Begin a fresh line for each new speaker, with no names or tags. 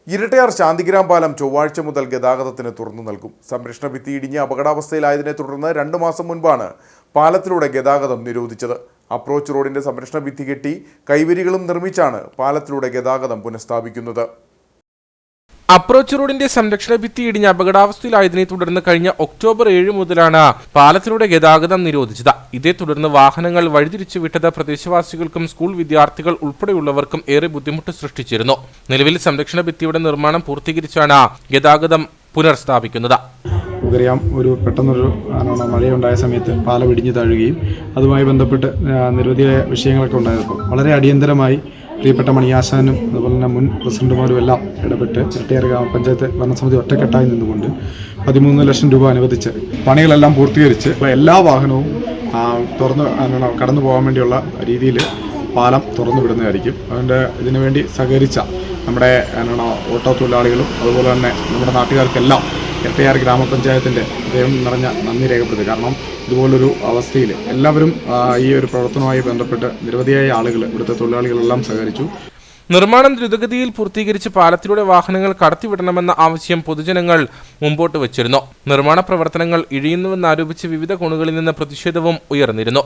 ഇരട്ടയാർ ശാന്തിഗ്രാം പാലം ചൊവ്വാഴ്ച മുതൽ ഗതാഗതത്തിന് തുറന്നു നൽകും. സംരക്ഷണ ഭിത്തി ഇടിഞ്ഞ് അപകടാവസ്ഥയിലായതിനെ തുടർന്ന് 2 മാസം മുൻപാണ് പാലത്തിലൂടെ ഗതാഗതം നിരോധിച്ചത്. അപ്രോച്ച് റോഡിന്റെ സംരക്ഷണ ഭിത്തി കെട്ടി കൈവരികളും നിർമ്മിച്ചാണ് പാലത്തിലൂടെ ഗതാഗതം പുനഃസ്ഥാപിക്കുന്നത്.
അപ്രോച്ച് റോഡിന്റെ സംരക്ഷണ ഭിത്തി ഇടിഞ്ഞ് അപകടാവസ്ഥയിലായതിനെ തുടർന്ന് കഴിഞ്ഞ ഒക്ടോബർ 7 മുതലാണ് പാലത്തിലൂടെ ഗതാഗതം നിരോധിച്ചത്. ഇതേ തുടർന്ന് വാഹനങ്ങൾ വഴിതിരിച്ചുവിട്ടത് പ്രദേശവാസികൾക്കും സ്കൂൾ വിദ്യാർത്ഥികൾ ഉൾപ്പെടെയുള്ളവർക്കും ഏറെ ബുദ്ധിമുട്ട് സൃഷ്ടിച്ചിരുന്നു. നിലവിൽ സംരക്ഷണ ഭിത്തിയുടെ നിർമ്മാണം പൂർത്തീകരിച്ചാണ് ഗതാഗതം പുനഃസ്ഥാപിക്കുന്നത്.
നമുക്കറിയാം, പെട്ടെന്നൊരു മഴയുണ്ടായ സമയത്ത് പാലം ഇടിഞ്ഞു താഴുകയും അതുമായി ബന്ധപ്പെട്ട് നിരവധിയായ വിഷയങ്ങളൊക്കെ ഉണ്ടായപ്പോൾ വളരെ അടിയന്തരമായി പ്രിയപ്പെട്ട മണിയാശാനും അതുപോലെ തന്നെ മുൻ പ്രസിഡന്റുമാരും എല്ലാം ഇടപെട്ട് ഇരട്ടയാർ ഗ്രാമപഞ്ചായത്ത് ഭരണസമിതി ഒറ്റക്കെട്ടായി നിന്നുകൊണ്ട് 13 ലക്ഷം രൂപ അനുവദിച്ച് പണികളെല്ലാം പൂർത്തീകരിച്ച് എല്ലാ വാഹനവും കടന്നു പോകാൻ വേണ്ടിയുള്ള രീതിയിൽ പാലം തുറന്നു വിടുന്നതായിരിക്കും. അതിൻ്റെ ഇതിനുവേണ്ടി സഹകരിച്ച നമ്മുടെ ഓട്ടോ തൊഴിലാളികളും അതുപോലെ തന്നെ നമ്മുടെ നാട്ടുകാർക്കെല്ലാം ഇരട്ടയാർ ഗ്രാമപഞ്ചായത്തിൻ്റെ ദൈവം നിറഞ്ഞ നന്ദി രേഖപ്പെടുത്തി. കാരണം ഇതുപോലൊരു അവസ്ഥയിൽ എല്ലാവരും ഈ ഒരു പ്രവർത്തനവുമായി ബന്ധപ്പെട്ട് നിരവധിയായ ആളുകൾ, ഇവിടുത്തെ തൊഴിലാളികളെല്ലാം സഹകരിച്ചു.
നിർമ്മാണം ദ്രുതഗതിയിൽ പൂർത്തീകരിച്ച് പാലത്തിലൂടെ വാഹനങ്ങൾ കടത്തിവിടണമെന്ന ആവശ്യം പൊതുജനങ്ങൾ മുമ്പോട്ട് വച്ചിരുന്നു. നിർമ്മാണ പ്രവർത്തനങ്ങൾ ഇഴയുന്നുവെന്നാരോപിച്ച് വിവിധ കോണുകളിൽ നിന്ന് പ്രതിഷേധവും ഉയർന്നിരുന്നു.